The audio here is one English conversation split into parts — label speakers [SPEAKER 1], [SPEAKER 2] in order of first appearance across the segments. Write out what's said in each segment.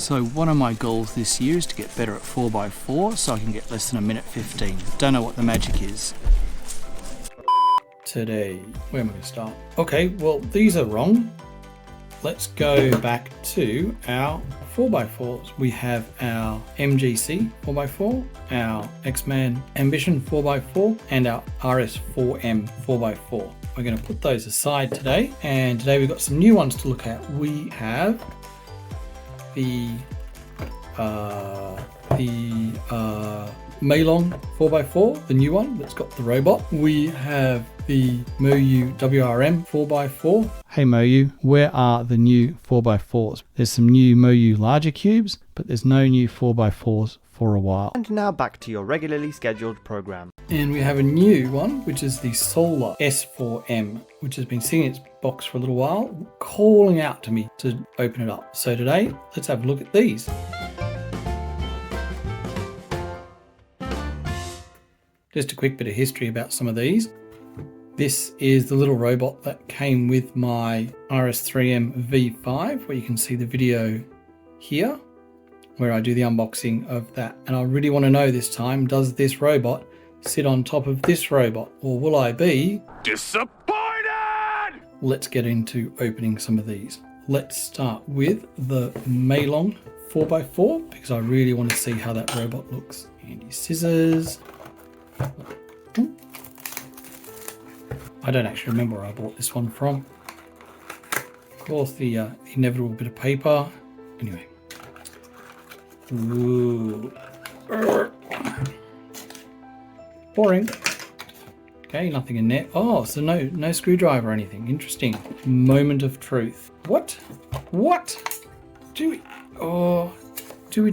[SPEAKER 1] So one of my goals this year is to get better at 4x4 so I can get less than 1:15. Don't know what the magic is. Today, where am I going to start? Okay, well these are wrong. Let's go back to our 4x4s. We have our MGC 4x4, our X-Man Ambition 4x4, and our RS4M 4x4. We're going to put those aside today, and today we've got some new ones to look at. We have the Maylong 4x4, the new one that's got the robot. We have the Moyu WRM 4x4. Hey Moyu, where are the new 4x4s? There's some new Moyu larger cubes, but there's no new 4x4s for a while.
[SPEAKER 2] And now back to your regularly scheduled program.
[SPEAKER 1] And we have a new one, which is the Solar S4M, which has been sitting in its box for a little while, calling out to me to open it up. So today, let's have a look at these. Just a quick bit of history about some of these. This is the little robot that came with my RS3M V5, where you can see the video here, where I do the unboxing of that. And I really want to know this time, does this robot sit on top of this robot, or will I be disappointed? Let's get into opening some of these. Let's start with the Maylong 4x4, because I really want to see how that robot looks. Handy scissors. I don't actually remember where I bought this one from. Of course, the inevitable bit of paper. Anyway. Ooh. Boring. Okay, nothing in there. Oh, so no screwdriver or anything. Interesting. Moment of truth. What? What? Do we? Oh. Do we?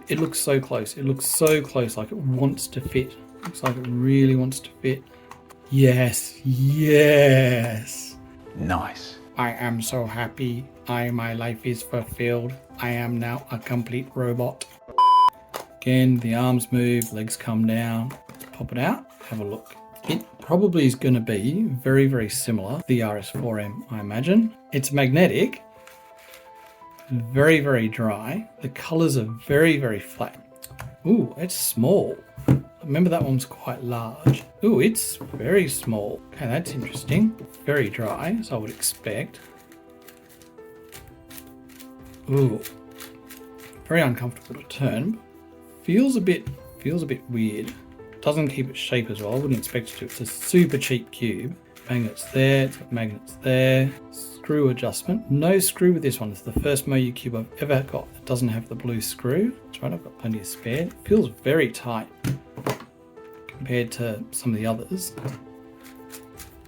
[SPEAKER 1] It looks so close. It looks so close, like it wants to fit. Looks like it really wants to fit. Yes. Yes.
[SPEAKER 3] Nice.
[SPEAKER 1] I am so happy. My life is fulfilled. I am now a complete robot. Again, the arms move, legs come down. Let's pop it out, have a look. It probably is going to be very, very similar to the RS4M, I imagine. It's magnetic. Very, very dry. The colors are very, very flat. Ooh, it's small. Remember that one's quite large. Ooh, it's very small. Okay, that's interesting. Very dry, as I would expect. Ooh, very uncomfortable to turn. Feels a bit weird. Doesn't keep its shape as well. I wouldn't expect it to. It's a super cheap cube. Magnets there. It's got magnets there. Screw adjustment. No screw with this one. It's the first Moyu cube I've ever got that doesn't have the blue screw. That's right, I've got plenty of spare. It feels very tight compared to some of the others.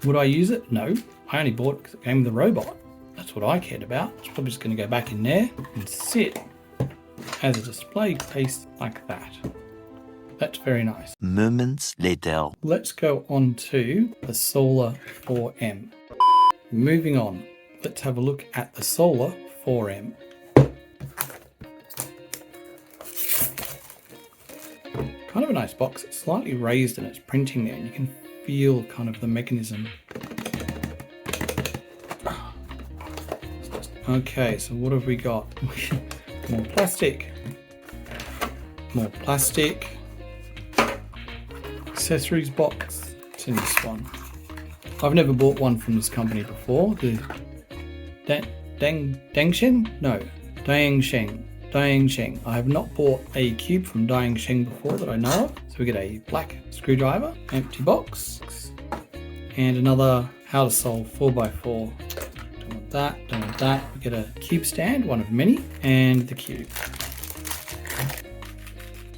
[SPEAKER 1] Would I use it? No. I only bought it because it came with the robot. That's what I cared about. It's probably just going to go back in there and sit as a display case like that. That's very nice.
[SPEAKER 3] Moments later.
[SPEAKER 1] Let's go on to the Solar 4M. Moving on. Let's have a look at the Solar 4M. Kind of a nice box. It's slightly raised in its printing there, and you can feel kind of the mechanism. Okay, so what have we got? More plastic. More plastic. Accessories box. What's in this one? I've never bought one from this company before. The Dangsheng? No, Dangsheng. I have not bought a cube from Dangsheng before that I know of. So we get a black screwdriver, empty box, and another How to Solve 4x4. Don't want that. We get a cube stand, one of many, and the cube.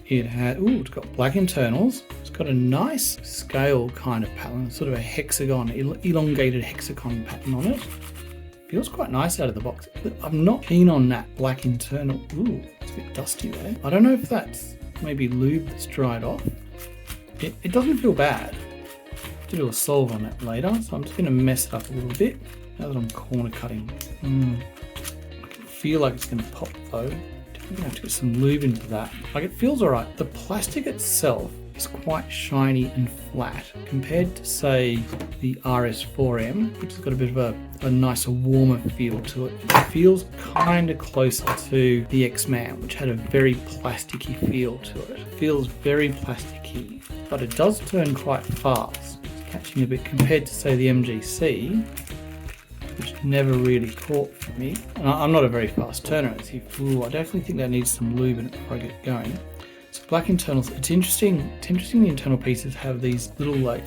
[SPEAKER 1] It's got black internals. It's got a nice scale kind of pattern, sort of a hexagon, elongated hexagon pattern on it. Feels quite nice out of the box. I'm not keen on that black internal. Ooh, it's a bit dusty there. I don't know if that's maybe lube that's dried off. It doesn't feel bad. I'll have to do a solve on that later, so I'm just going to mess it up a little bit now that I'm corner cutting. I can feel like it's going to pop though. I'm going to have to get some lube into that. Like, it feels alright. The plastic itself is quite shiny and flat compared to, say, the RS4M, which has got a bit of a nicer, warmer feel to it. It feels kind of closer to the X-Man, which had a very plasticky feel to it. It feels very plasticky, but it does turn quite fast. It's catching a bit compared to, say, the MGC, which never really caught for me. And I'm not a very fast turner. I definitely think that needs some lube in it before I get going. So black internals, it's interesting the internal pieces have these little like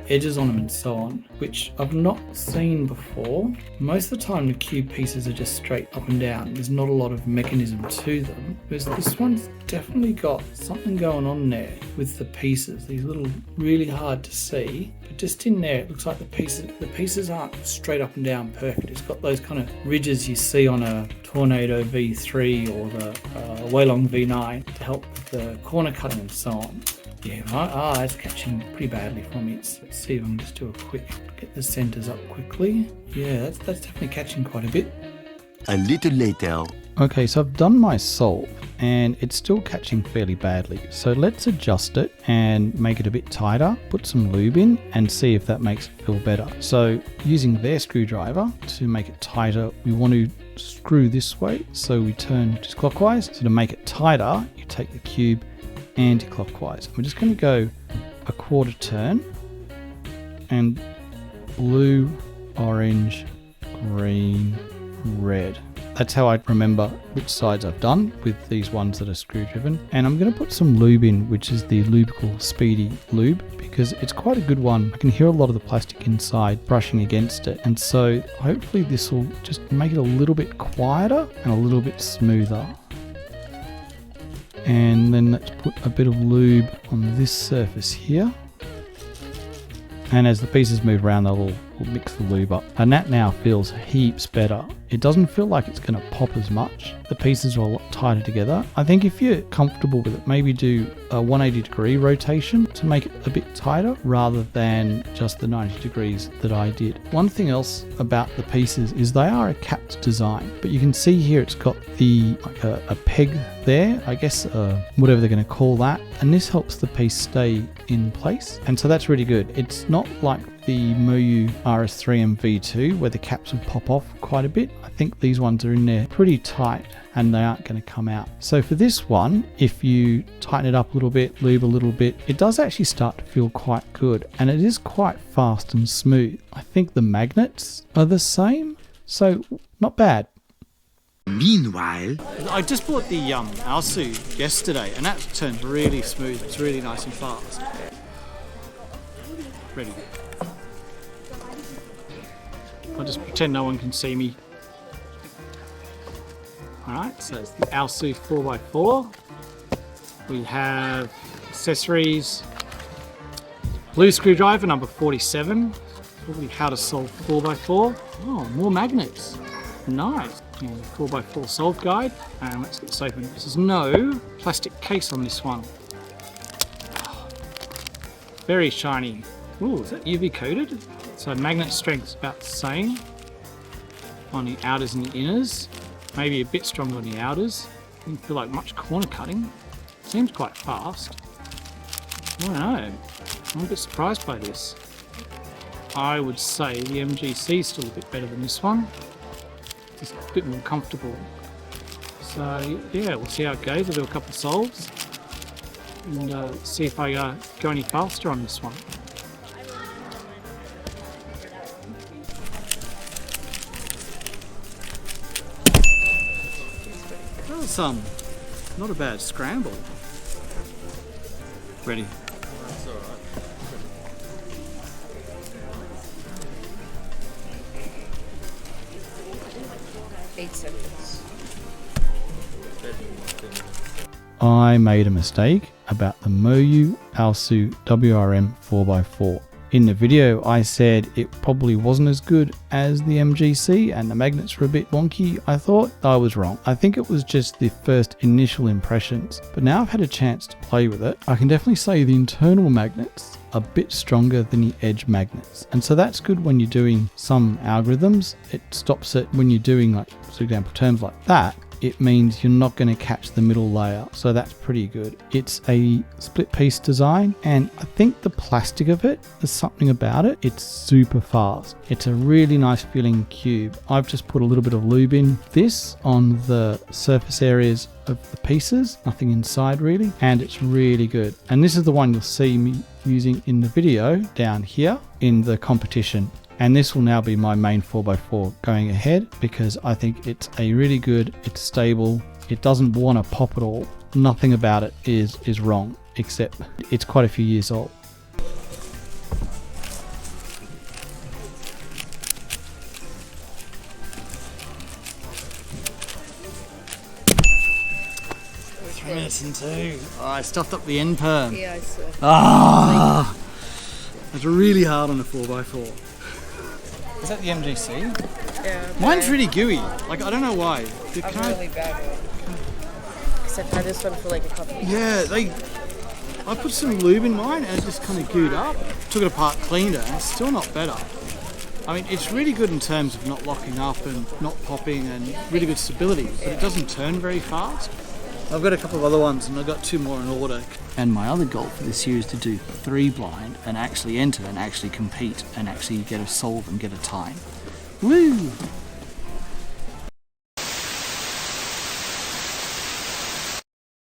[SPEAKER 1] edges on them and so on, which I've not seen before. Most of the time the cube pieces are just straight up and down. There's not a lot of mechanism to them. Whereas this one's definitely got something going on there with the pieces. These little, really hard to see, but just in there it looks like the pieces aren't straight up and down perfect. It's got those kind of ridges you see on a Tornado V3 or the Wailong V9 to help with the corner cutting and so on. Yeah, it's catching pretty badly for me. Let's see if I can just do a quick, get the centers up quickly. Yeah, that's definitely catching quite a bit.
[SPEAKER 3] A little later.
[SPEAKER 1] Okay, so I've done my solve and it's still catching fairly badly. So let's adjust it and make it a bit tighter, put some lube in and see if that makes it feel better. So using their screwdriver to make it tighter, we want to screw this way. So we turn just clockwise. So to make it tighter, you take the cube anti-clockwise. We're just going to go a quarter turn and blue, orange, green, red. That's how I remember which sides I've done with these ones that are screw driven. And I'm going to put some lube in, which is the Lubical Speedy Lube, because it's quite a good one. I can hear a lot of the plastic inside brushing against it. And so hopefully this will just make it a little bit quieter and a little bit smoother. And then let's put a bit of lube on this surface here. And as the pieces move around, we'll mix the lube up. And that now feels heaps better. It doesn't feel like it's going to pop as much. The pieces are a lot tighter together. I think if you're comfortable with it, maybe do a 180-degree rotation to make it a bit tighter rather than just the 90 degrees that I did. One thing else about the pieces is they are a capped design, but you can see here it's got the like a peg there, I guess whatever they're going to call that, and this helps the piece stay in place, and so that's really good. It's not like the Moyu RS3M V2 where the caps will pop off quite a bit. I think these ones are in there pretty tight and they aren't going to come out. So for this one, if you tighten it up a little bit, lube a little bit, it does actually start to feel quite good, and it is quite fast and smooth. I think the magnets are the same, so not bad.
[SPEAKER 3] Meanwhile,
[SPEAKER 1] I just bought the Alsu yesterday and that turns really smooth. It's really nice and fast. Ready. I'll just pretend no one can see me. Alright, so it's the Alsu 4x4. We have accessories. Blue screwdriver number 47. Probably how to solve 4x4. Oh, more magnets. Nice. And 4x4 solve guide. And let's get this open. There's no plastic case on this one. Very shiny. Ooh, is that UV coated? So magnet strength is about the same on the outers and the inners. Maybe a bit stronger on the outers. Didn't feel like much corner cutting. Seems quite fast. I don't know. I'm a bit surprised by this. I would say the MGC is still a bit better than this one. Just a bit more comfortable. So yeah, we'll see how it goes. I'll do a couple of solves and see if I go any faster on this one. That was not a bad scramble. Ready. That's all right. 8 seconds. I made a mistake about the Moyu Alsu WRM 4x4. In the video I said it probably wasn't as good as the MGC and the magnets were a bit wonky. I thought I was wrong. I think it was just the first initial impressions, but now I've had a chance to play with it, I can definitely say the internal magnets are a bit stronger than the edge magnets, and so that's good when you're doing some algorithms. It stops it when you're doing, like for example, terms like that. it means you're not going to catch the middle layer. So that's pretty good. It's a split piece design, and I think the plastic of it, there's something about it. It's super fast. It's a really nice feeling cube. I've just put a little bit of lube in this on the surface areas of the pieces, nothing inside really, and it's really good. And this is the one you'll see me using in the video down here in the competition. And this will now be my main 4x4 going ahead, because I think it's a really good, it's stable, it doesn't want to pop at all. Nothing about it is wrong, except it's quite a few years old. Minutes and 2. Oh, I stuffed up the end perm.
[SPEAKER 4] Yeah, I saw.
[SPEAKER 1] Ah, that's really hard on a 4x4. Is that the MGC?
[SPEAKER 4] Yeah.
[SPEAKER 1] Mine's really gooey. Like, I don't know why.
[SPEAKER 4] I'm really bad one. Because I've had this one for like a couple of years.
[SPEAKER 1] Yeah, I put some lube in mine and it just kind of gooed up. Took it apart, cleaned it, and it's still not better. I mean, it's really good in terms of not locking up and not popping, and really good stability, but it doesn't turn very fast. I've got a couple of other ones, and I've got 2 more in order. And my other goal for this year is to do 3 blind and actually enter and actually compete and actually get a solve and get a time. Woo!